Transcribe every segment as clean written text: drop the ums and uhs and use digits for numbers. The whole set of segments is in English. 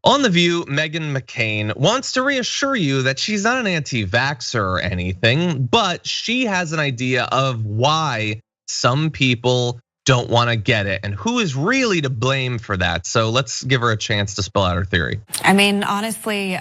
On The View, Meghan McCain wants to reassure you that she's not an anti-vaxxer or anything, but she has an idea of why some people don't want to get it and who is really to blame for that. So let's give her a chance to spell out her theory. I mean, honestly,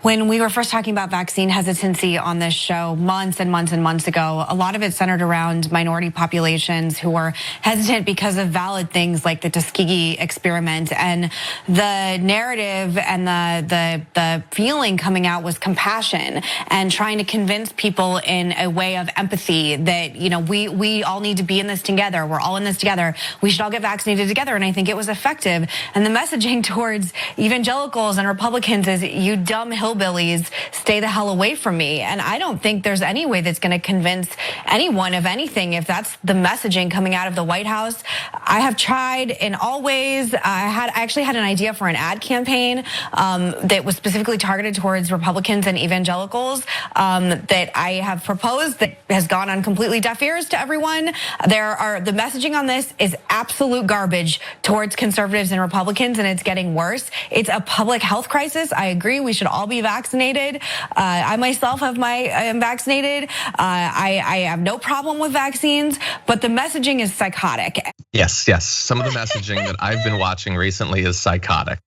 when we were first talking about vaccine hesitancy on this show months and months and months ago, a lot of it centered around minority populations who were hesitant because of valid things like the Tuskegee experiment. And the narrative and the feeling coming out was compassion and trying to convince people in a way of empathy that, we all need to be in this together. We're all in this together. We should all get vaccinated together. And I think it was effective. And the messaging towards evangelicals and Republicans is, you dumb hillbillies, stay the hell away from me. And I don't think there's any way that's going to convince anyone of anything if that's the messaging coming out of the White House. I have tried in all ways. I actually had an idea for an ad campaign that was specifically targeted towards Republicans and evangelicals that I have proposed that has gone on completely deaf ears to everyone. The messaging on this is absolute garbage towards conservatives and Republicans, and it's getting worse. It's a public health crisis. I agree. We should all be vaccinated. I myself am vaccinated. I have no problem with vaccines, but the messaging is psychotic. Yes. Some of the messaging that I've been watching recently is psychotic.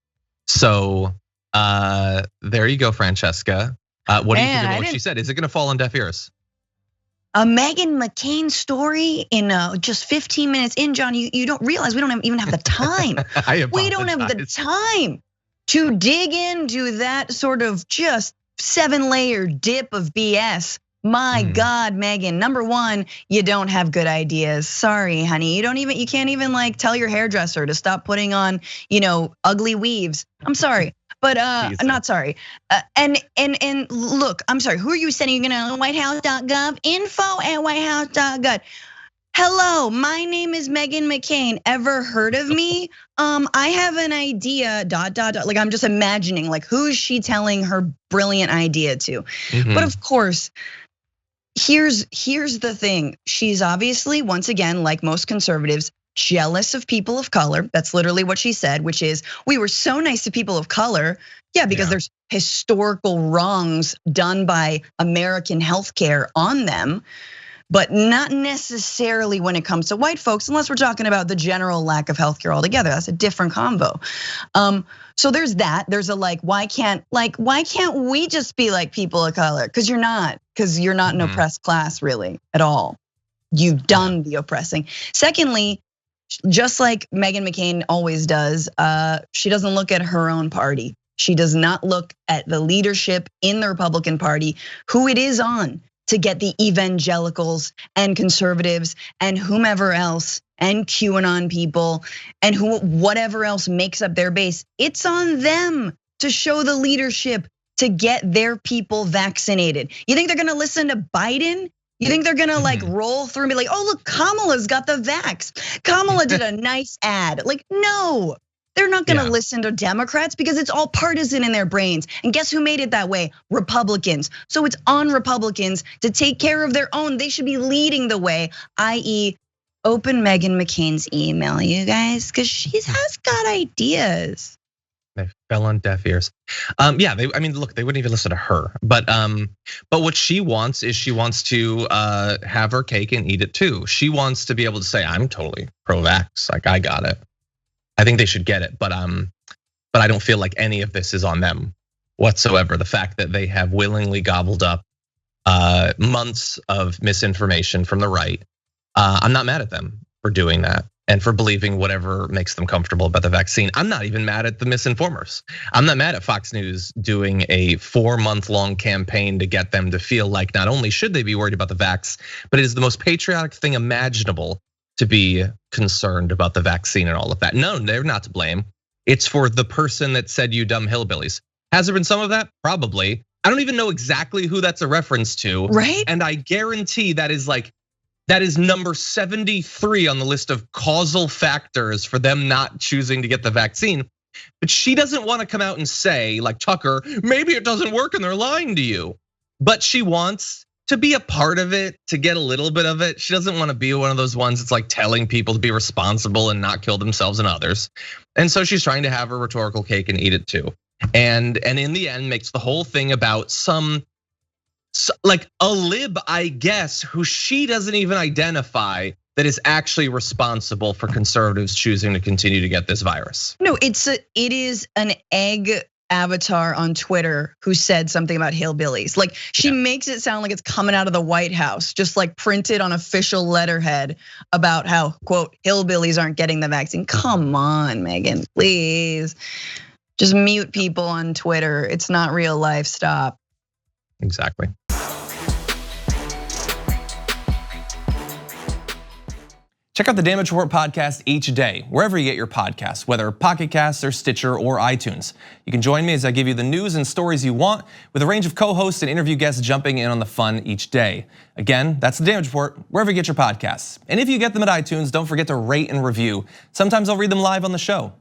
So there you go, Francesca. What do you think of what she said? Is it going to fall on deaf ears? A Meghan McCain story in just 15 minutes in, John, you don't realize we don't even have the time. We don't have the time to dig into that sort of just 7-layer dip of BS. My God, Meghan, number one, you don't have good ideas. Sorry, honey. You can't even like tell your hairdresser to stop putting on, ugly weaves. I'm sorry. But I'm not sorry. And look, I'm sorry. Who are you sending? You're gonna whitehouse.gov, info@whitehouse.gov. Hello, my name is Meghan McCain. Ever heard of me? I have an idea. ... Like I'm just imagining, like who's she telling her brilliant idea to? But of course, here's the thing. She's obviously, once again, like most conservatives, jealous of people of color. That's literally what she said, which is, we were so nice to people of color. Yeah, because there's historical wrongs done by American healthcare on them, but not necessarily when it comes to white folks, unless we're talking about the general lack of healthcare altogether. That's a different combo. So there's that. There's a why can't we just be like people of color? Because you're not an oppressed class really at all. You've done the oppressing. Secondly, just like Meghan McCain always does, she doesn't look at her own party. She does not look at the leadership in the Republican Party, who it is on to get the evangelicals and conservatives and whomever else and QAnon people and whatever else makes up their base. It's on them to show the leadership to get their people vaccinated. You think they're gonna listen to Biden? You think they're gonna roll through and be like, oh look, Kamala's got the vax. Kamala did a nice ad. No, they're not gonna listen to Democrats because it's all partisan in their brains. And guess who made it that way? Republicans. So it's on Republicans to take care of their own. They should be leading the way, i.e. open Meghan McCain's email, you guys, because she has got ideas. They fell on deaf ears. Yeah, look, they wouldn't even listen to her. But what she wants is she wants to have her cake and eat it too. She wants to be able to say, I'm totally pro-vax, like I got it. I think they should get it, but I don't feel like any of this is on them whatsoever. The fact that they have willingly gobbled up months of misinformation from the right, I'm not mad at them for doing that and for believing whatever makes them comfortable about the vaccine. I'm not even mad at the misinformers. I'm not mad at Fox News doing a 4-month-long campaign to get them to feel like not only should they be worried about the vax, but it is the most patriotic thing imaginable to be concerned about the vaccine and all of that. No, they're not to blame. It's for the person that said you dumb hillbillies. Has there been some of that? Probably. I don't even know exactly who that's a reference to. Right. And I guarantee that is number 73 on the list of causal factors for them not choosing to get the vaccine. But she doesn't want to come out and say, like Tucker, maybe it doesn't work and they're lying to you. But she wants to be a part of it, to get a little bit of it. She doesn't want to be one of those ones that's like telling people to be responsible and not kill themselves and others. And so she's trying to have her rhetorical cake and eat it too. And in the end makes the whole thing about like a lib, I guess, who she doesn't even identify that is actually responsible for conservatives choosing to continue to get this virus. No, it is an egg avatar on Twitter who said something about hillbillies. Like she makes it sound like it's coming out of the White House, just like printed on official letterhead about how, quote, hillbillies aren't getting the vaccine. Come on, Meghan, please. Just mute people on Twitter. It's not real life, stop. Exactly. Check out the Damage Report podcast each day, wherever you get your podcasts, whether Pocket Casts or Stitcher or iTunes. You can join me as I give you the news and stories you want, with a range of co-hosts and interview guests jumping in on the fun each day. Again, that's the Damage Report, wherever you get your podcasts. And if you get them at iTunes, don't forget to rate and review. Sometimes I'll read them live on the show.